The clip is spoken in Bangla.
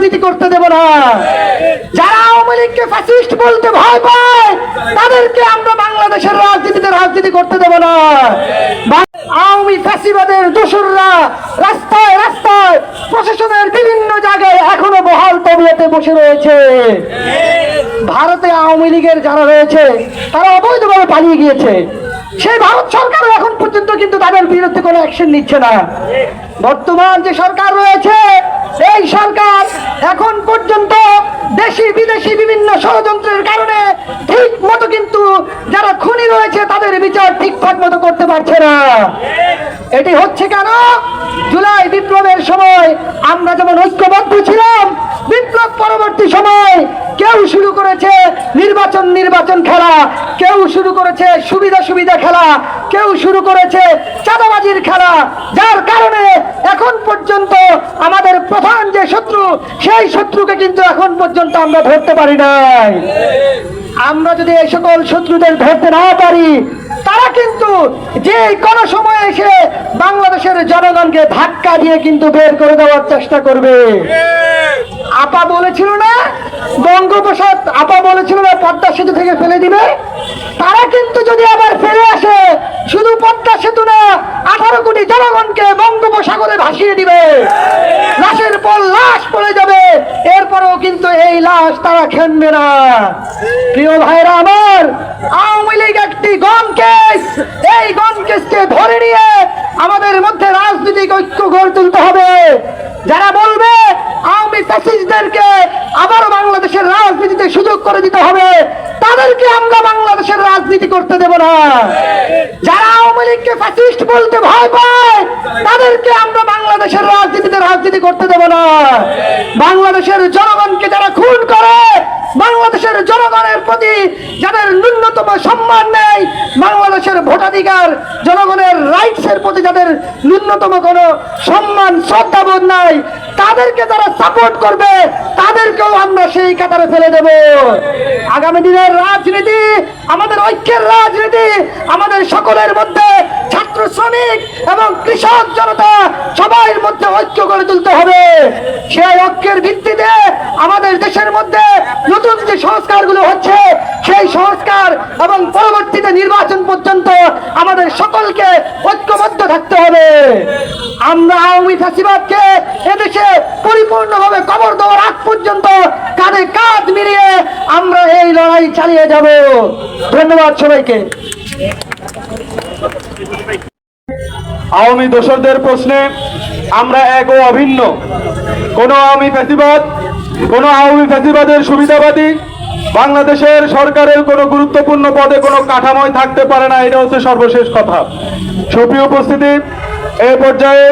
রাজনীতি করতে দেব না। যারা আওয়ামী লীগকে ফ্যাসিস্ট বলতে ভয় পায় তাদেরকে আমরা বাংলাদেশের রাজনীতিতে রাজনীতি করতে দেব না। আওয়ামী ফ্যাসিবাদের দোসররা রাস্তায় রাস্তায় প্রশাসনের বিভিন্ন জায়গায় এখনো বহাল তবিয়তে বসে রয়েছে। ভারতে আওয়ামী লীগের যারা রয়েছে তারা অবৈধভাবে পালিয়ে গিয়েছে। সেই ভারত সরকারও এখন পর্যন্ত কিন্তু তাদের বিরুদ্ধে কোনো অ্যাকশন নিচ্ছে না। বর্তমান যে সরকার রয়েছে এই সরকার এখন পর্যন্ত দেশি বিদেশি বিভিন্ন ষড়যন্ত্রের কারণে ঠিক মতো কিন্তু যারা খুনি রয়েছে তাদের বিচার ঠিকঠাক মতো করতে পারছে না। এটি হচ্ছে কেন? জুলাই বিপ্লবের সময় আমরা যেমন ঐক্যবদ্ধ ছিলাম, বিপ্লব পরবর্তী সময় কেউ শুরু করেছে নির্বাচন খেলা, কেউ শুরু করেছে সুবিধা খেলা, কেউ শুরু করেছে চাঁদাবাজির খেলা, যার কারণে এখন পর্যন্ত আমাদের প্রধান যে শত্রু সেই শত্রুকে কিন্তু এখন পর্যন্ত আমরা ধরতে পারি নাই। আমরা যদি এই সকল শত্রুদের ধরতে না পারি তারা কিন্তু যে কোনো সময় এসে বাংলাদেশের জনগণকে ধাক্কা দিয়ে কিন্তু বের করে দেওয়ার চেষ্টা করবে। আপা বলেছিল না বঙ্গোপসাগর, আপা বলেছিল না পদ্মা সেতু থেকে ফেলে দিবে। তারা কিন্তু যদি আবার ফেলে আসে শুধু পদ্মা সেতু না 18 কোটি জনগণকে বঙ্গোপসাগরে ভাসিয়ে দিবে। লাশের পর লাশ পড়ে যাবে, এরপরেও কিন্তু এই লাশ তারা খেলবে না। প্রিয় ভাইরা আমার, আওয়ামী লীগ একটি গণ কেস, এই গণ কেসকে ধরে নিয়ে আমাদের মধ্যে রাজনৈতিক ঐক্য গড়ে তুলতে হবে। যারা বলবে আওয়ামী ফ্যাসিস্টদেরকে আবারও বাংলাদেশের রাজনীতিতে সুযোগ করে দিতে হবে তাদেরকে আমরা বাংলাদেশের রাজনীতি করতে দেব না। যারা আওয়ামী লীগকে ফ্যাসিস্ট বলতে ভয় পায় তাদেরকে আমরা বাংলাদেশের রাজনীতিতে রাজনীতি করতে দেব না। বাংলাদেশের জনগণকে যারা খুন করে, বাংলাদেশের জনগণের প্রতি যাদের ন্যূনতম সম্মান নেই, বাংলাদেশের ভোটাধিকার জনগণের রাইটসের প্রতি যাদের ন্যূনতম কোনো সম্মান শ্রদ্ধাবোধ নাই, তাদেরকে যারা সাপোর্ট করবে তাদেরকেও আমরা সেই কাতারে ফেলে দেব। আগামী দিনের রাজনীতি আমাদের ঐক্যের রাজনীতি, আমাদের সকলের মধ্যে ছাত্র শ্রমিক এবং কৃষক জনতা সবার মধ্যে ঐক্য গড়ে তুলতে হবে। সেই ঐক্যের ভিত্তিতে আমাদের দেশের মধ্যে নতুন যে সংস্কারগুলো হচ্ছে সেই সংস্কার এবং পরবর্তীতে নির্বাচন পর্যন্ত আমাদের সকলকে ঐক্যবদ্ধ থাকতে হবে। আমরা আওয়ামী ফ্যাসিবাদকে এদেশে পরিপূর্ণভাবে কবর দেওয়ার আগ পর্যন্ত কাঁধে কাঁধ মিলিয়ে আমরা এই লড়াই চালিয়ে যাব। ধন্যবাদ সবাইকে। আওয়ামী দোসরদের প্রশ্নে আমরা এক ও অভিন্ন। কোন আওয়ামী ফ্যাসিবাদের সুবিধাবাদী বাংলাদেশের সরকারের কোনো গুরুত্বপূর্ণ পদে কোনো কাঠামোই থাকতে পারে না। এটা হচ্ছে সর্বশেষ কথা। সুপ্রিয় উপস্থিতি, এই পর্যায়ে